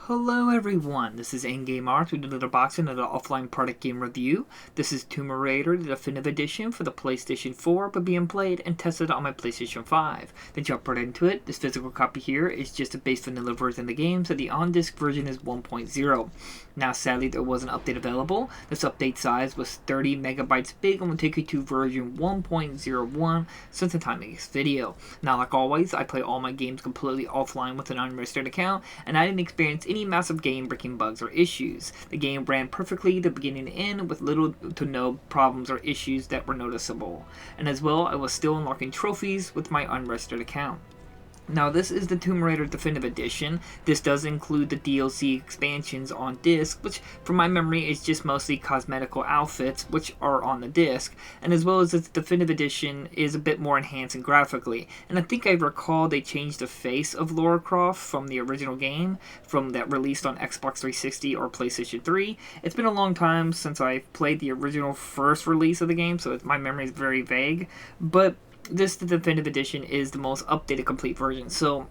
Hello everyone, this is Endgame Arts with another boxing and another offline product game review. This is Tomb Raider, the definitive edition for the PlayStation 4, but being played and tested on my PlayStation 5. To jump right into it, this physical copy here is just a base vanilla version of the game, so the on-disc version is 1.0. Now sadly there was an update available. This update size was 30 megabytes big and will take you to version 1.01 since the time of this video. Now like always, I play all my games completely offline with an unregistered account, and I didn't experience any massive game-breaking bugs or issues. The game ran perfectly the beginning to end with little to no problems or issues that were noticeable. And as well, I was still unlocking trophies with my unregistered account. Now this is the Tomb Raider Definitive Edition. This does include the DLC expansions on disc, which from my memory is just mostly cosmetical outfits which are on the disc, and as well as the Definitive Edition is a bit more enhanced and graphically. And I think I recall they changed the face of Lara Croft from the original game, from that released on Xbox 360 or PlayStation 3. It's been a long time since I played the original first release of the game, so my memory is very vague, but this, the Definitive Edition, is the most updated complete version, so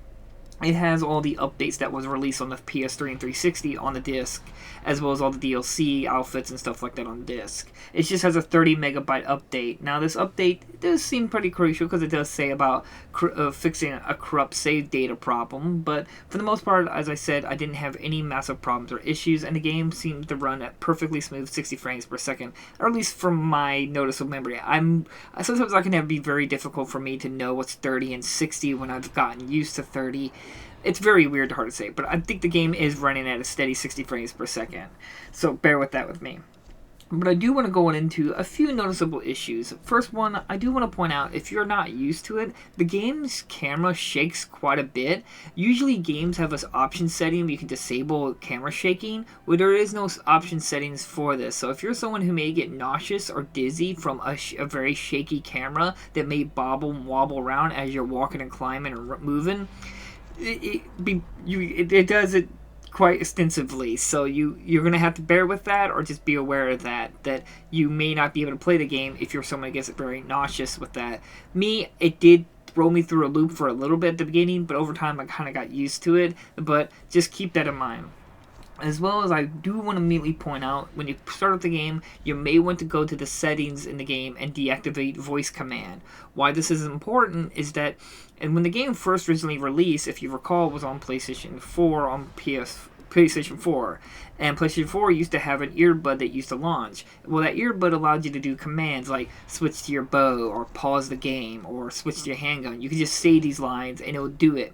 it has all the updates that was released on the PS3 and 360 on the disc, as well as all the DLC outfits and stuff like that on the disc. It just has a 30 megabyte update. Now this update does seem pretty crucial because it does say about fixing a corrupt save data problem, but for the most part, as I said, I didn't have any massive problems or issues, and the game seemed to run at perfectly smooth 60 frames per second, or at least from my noticeable memory. Sometimes I can be very difficult for me to know what's 30 and 60 when I've gotten used to 30. It's very weird, hard to say, but I think the game is running at a steady 60 frames per second, so bear with that with me. But I do want to go into a few noticeable issues. First one, I do want to point out, if you're not used to it, the game's camera shakes quite a bit. Usually games have this option setting where you can disable camera shaking, where there is no option settings for this. So if you're someone who may get nauseous or dizzy from a very shaky camera that may bobble and wobble around as you're walking and climbing or moving, it does it quite extensively, so you're going to have to bear with that, or just be aware of that you may not be able to play the game if you're someone who gets very nauseous with that. It did throw me through a loop for a little bit at the beginning, but over time I kind of got used to it, but just keep that in mind. As well as I do want to immediately point out, when you start up the game, you may want to go to the settings in the game and deactivate voice command. Why this is important is that, and when the game first originally released, if you recall, it was on PlayStation 4, on PlayStation 4, and PlayStation 4 used to have an earbud that used to launch. Well, that earbud allowed you to do commands like switch to your bow, or pause the game, or switch to your handgun. You could just say these lines and it would do it.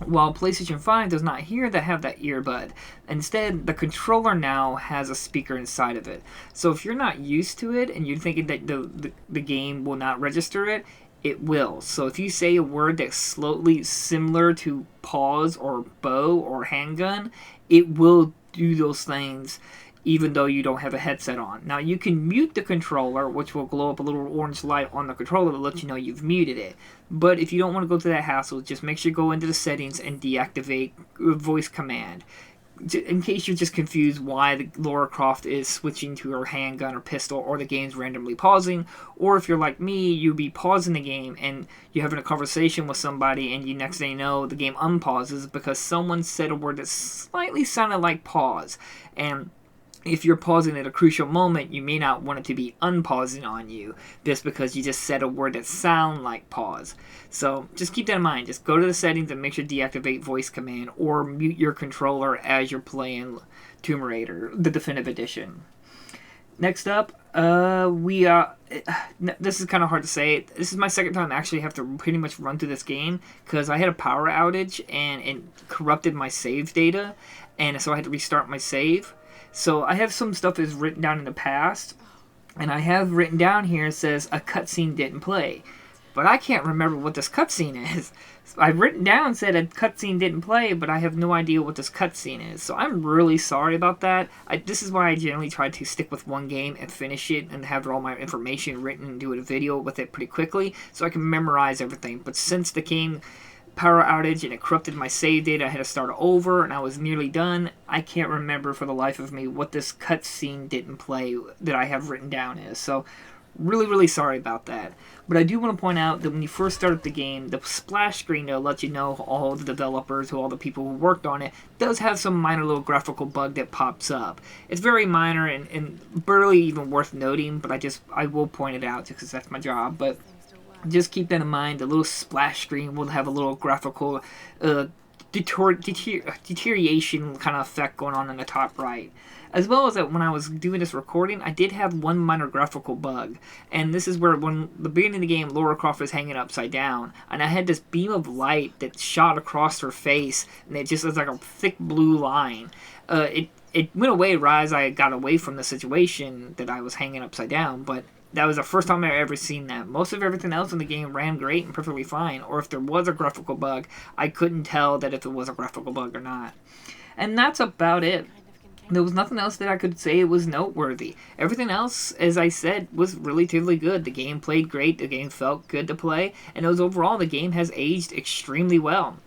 While PlayStation 5 does not have that earbud. Instead, the controller now has a speaker inside of it. So if you're not used to it and you're thinking that the game will not register it, it will. So if you say a word that's slowly similar to pause or bow or handgun, it will do those things even though you don't have a headset on. Now you can mute the controller, which will glow up a little orange light on the controller to let you know you've muted it. But if you don't want to go through that hassle, just make sure you go into the settings and deactivate voice command. In case you're just confused why the Lara Croft is switching to her handgun or pistol, or the game's randomly pausing, or if you're like me, you'll be pausing the game and you're having a conversation with somebody and next thing you know, the game unpauses because someone said a word that slightly sounded like pause. And if you're pausing at a crucial moment, you may not want it to be unpausing on you, just because you just said a word that sounds like pause. So just keep that in mind. Just go to the settings and make sure to deactivate voice command, or mute your controller as you're playing Tomb Raider, the Definitive Edition. Next up, this is kind of hard to say. This is my second time I actually have to pretty much run through this game, because I had a power outage and it corrupted my save data, and so I had to restart my save. So I have some stuff that's written down in the past, and I have written down here, it says a cutscene didn't play. But I can't remember what this cutscene is. I've written down said a cutscene didn't play, but I have no idea what this cutscene is. So I'm really sorry about that. This is why I generally try to stick with one game and finish it and have all my information written and do a video with it pretty quickly so I can memorize everything. But since the game power outage and it corrupted my save data, I had to start over and I was nearly done. I can't remember for the life of me what this cutscene didn't play that I have written down is. So Really, really sorry about that. But I do want to point out that when you first start up the game, the splash screen to let you know all the developers, all the people who worked on it, does have some minor little graphical bug that pops up. It's very minor and barely even worth noting, but I will point it out because that's my job. But just keep that in mind. The little splash screen will have a little graphical deterioration kind of effect going on in the top right. As well as that when I was doing this recording, I did have one minor graphical bug. And this is where when the beginning of the game, Lara Croft was hanging upside down. And I had this beam of light that shot across her face. And it just was like a thick blue line. It went away right as I got away from the situation that I was hanging upside down. But that was the first time I ever seen that. Most of everything else in the game ran great and perfectly fine. Or if there was a graphical bug, I couldn't tell that if it was a graphical bug or not. And that's about it. There was nothing else that I could say was noteworthy. Everything else, as I said, was relatively good. The game played great. The game felt good to play. And it was overall, the game has aged extremely well.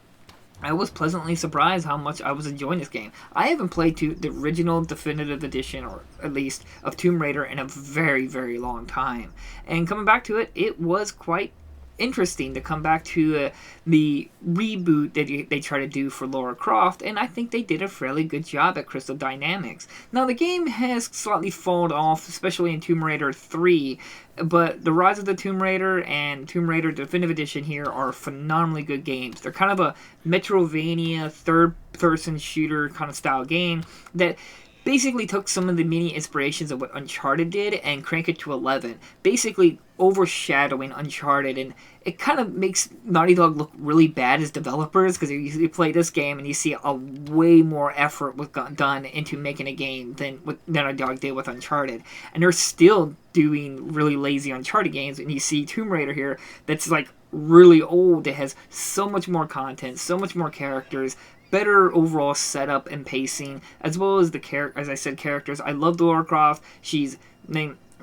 I was pleasantly surprised how much I was enjoying this game. I haven't played the original definitive edition, or at least of Tomb Raider, in a very, very long time. And coming back to it, it was quite interesting to come back to the reboot that they try to do for Lara Croft, and I think they did a fairly good job at Crystal Dynamics. Now, the game has slightly fallen off, especially in Tomb Raider 3, but The Rise of the Tomb Raider and Tomb Raider Definitive Edition here are phenomenally good games. They're kind of a Metroidvania, third-person shooter kind of style game that basically took some of the mini inspirations of what Uncharted did and cranked it to 11, basically overshadowing Uncharted, and it kind of makes Naughty Dog look really bad as developers, because you play this game and you see a way more effort was done into making a game than what Naughty Dog did with Uncharted, and they're still doing really lazy Uncharted games, and you see Tomb Raider here that's like really old, that has so much more content, so much more characters, better overall setup and pacing, as well as as I said, characters. I love Lara Croft.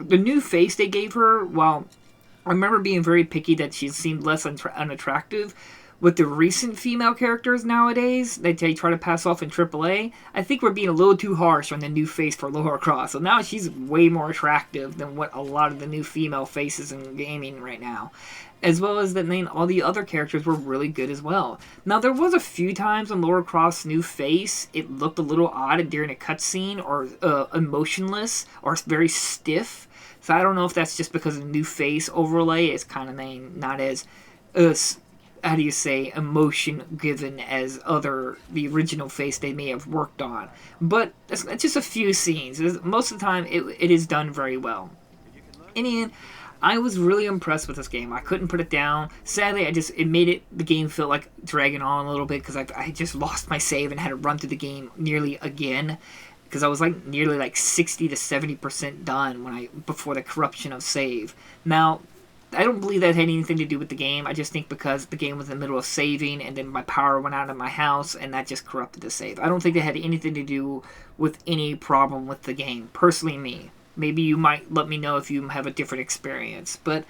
The new face they gave her, while I remember being very picky that she seemed less unattractive, with the recent female characters nowadays that they try to pass off in AAA, I think we're being a little too harsh on the new face for Lara Croft. So now she's way more attractive than what a lot of the new female faces in gaming right now. As well as that, all the other characters were really good as well. Now, there was a few times on Lara Croft's new face, it looked a little odd during a cutscene, or emotionless, or very stiff. So I don't know if that's just because of the new face overlay. It's kind of not as, how do you say, emotion-given as the original face they may have worked on. But it's just a few scenes. Most of the time, it is done very well. In the end, I was really impressed with this game. I couldn't put it down. Sadly, it made the game feel like dragging on a little bit, because I just lost my save and had to run through the game nearly again, because I was nearly 60 to 70% done before the corruption of save. Now, I don't believe that had anything to do with the game. I just think because the game was in the middle of saving, and then my power went out of my house, and that just corrupted the save. I don't think it had anything to do with any problem with the game. Personally, me. Maybe you might let me know if you have a different experience. But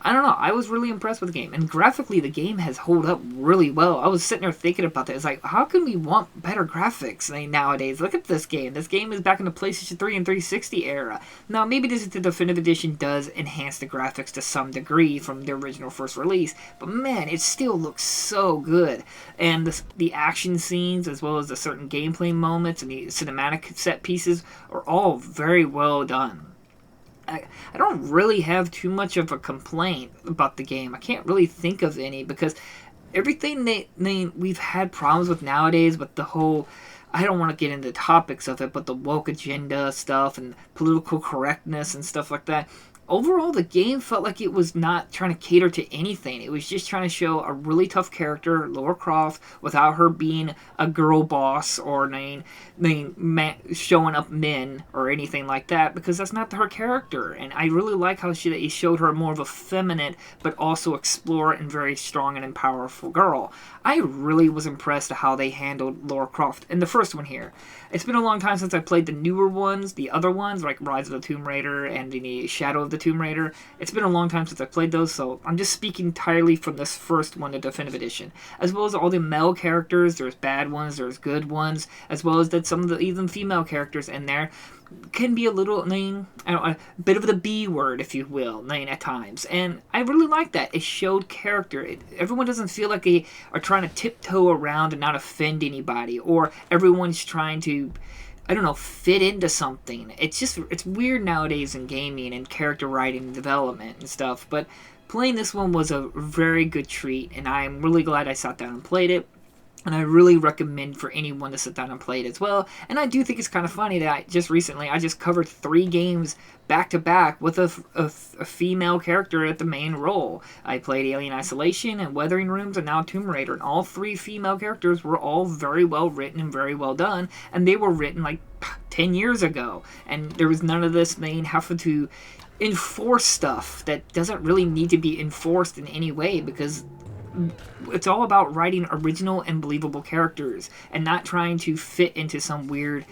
I don't know. I was really impressed with the game. And graphically, the game has held up really well. I was sitting there thinking about that. It's like, how can we want better graphics nowadays? Look at this game. This game is back in the PlayStation 3 and 360 era. Now, maybe the Definitive Edition does enhance the graphics to some degree from the original first release. But man, it still looks so good. And the action scenes, as well as the certain gameplay moments and the cinematic set pieces, are all very well done. I don't really have too much of a complaint about the game. I can't really think of any, because everything we've had problems with nowadays, with the whole, I don't want to get into the topics of it, but the woke agenda stuff and political correctness and stuff like that. Overall, the game felt like it was not trying to cater to anything. It was just trying to show a really tough character, Lara Croft, without her being a girl boss or showing up men or anything like that, because that's not her character. And I really like how he showed her more of a feminine, but also explorer and very strong and powerful girl. I really was impressed at how they handled Lara Croft in the first one here. It's been a long time since I played the newer ones, the other ones, like Rise of the Tomb Raider and the Shadow of the the Tomb Raider. It's been a long time since I played those, so I'm just speaking entirely from this first one, the Definitive Edition. As well as all the male characters, there's bad ones, there's good ones, as well as that some of the even female characters in there can be a little, a bit of the B word, if you will, at times. And I really like that. It showed character. Everyone doesn't feel like they are trying to tiptoe around and not offend anybody, or everyone's trying to, I don't know, fit into something. It's weird nowadays in gaming and character writing and development and stuff, but playing this one was a very good treat, and I'm really glad I sat down and played it. And I really recommend for anyone to sit down and play it as well. And I do think it's kind of funny that I just covered 3 games back to back with a female character at the main role. I played Alien Isolation and Weathering Rooms and now Tomb Raider. And all 3 female characters were all very well written and very well done. And they were written like 10 years ago. And there was none of this having to enforce stuff that doesn't really need to be enforced in any way, because it's all about writing original and believable characters and not trying to fit into some weird,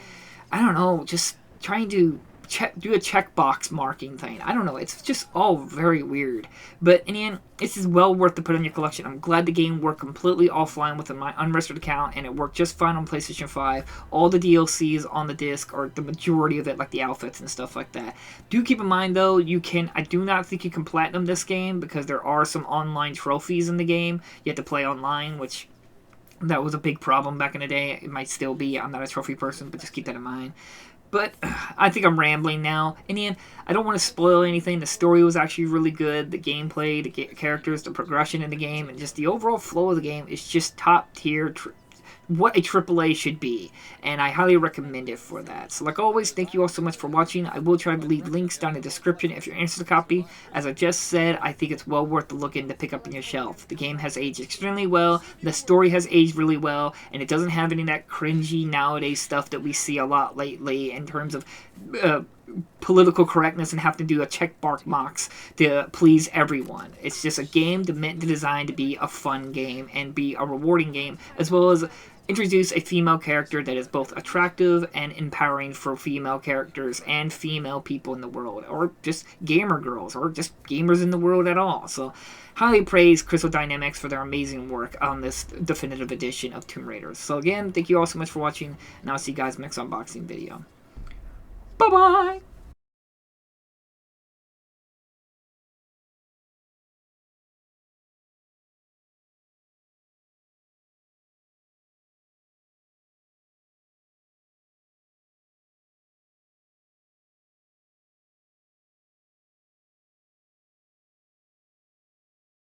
I don't know, just trying to do a checkbox marking thing. I don't know. It's just all very weird. But in the end, this is well worth to put in your collection. I'm glad the game worked completely offline with my unregistered account, and it worked just fine on PlayStation 5. All the DLCs on the disc, or the majority of it, like the outfits and stuff like that. Do keep in mind, though, I do not think you can platinum this game, because there are some online trophies in the game. You have to play online, which that was a big problem back in the day. It might still be. I'm not a trophy person, but just keep that in mind. But I think I'm rambling now. In the end, I don't want to spoil anything. The story was actually really good. The gameplay, the characters, the progression in the game, and just the overall flow of the game is just top tier. What a AAA should be, and I highly recommend it for that. So like always, thank you all so much for watching. I will try to leave links down in the description if you're interested in a copy. As I just said, I think it's well worth the look in to pick up on your shelf. The game has aged extremely well, the story has aged really well, and it doesn't have any of that cringy nowadays stuff that we see a lot lately in terms of political correctness and have to do a checkmark box to please everyone. It's just a game designed to be a fun game and be a rewarding game, as well as introduce a female character that is both attractive and empowering for female characters and female people in the world, or just gamer girls, or just gamers in the world at all. So highly praise Crystal Dynamics for their amazing work on this definitive edition of Tomb Raider. So again, thank you all so much for watching, and I'll see you guys in the next unboxing video. Bye-bye!